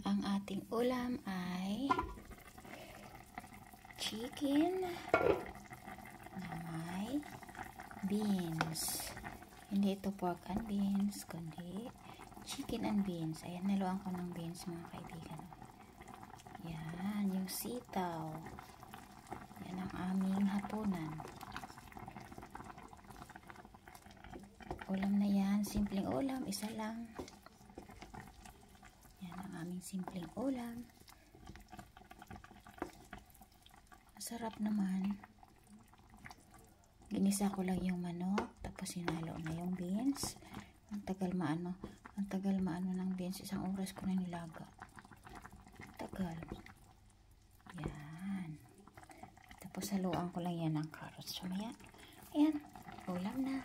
Ang ating ulam ay chicken na may beans. Hindi ito pork and beans, kundi chicken and beans. Ayan, naluan ko ng beans, mga kaibigan. Yan, yung sitaw. Yan ang aming hapunan. Ulam na yan, simpleng ulam, isa lang. Yan ang aming simpleng ulam. Masarap naman. Ginisa ko lang yung manok, tapos sinalo na yung beans. Ang tagal maano ng beans, 1 oras ko na nilaga. Tagal. Yan. Tapos haluan ko lang yan ng carrots. So, ayan, ulam na.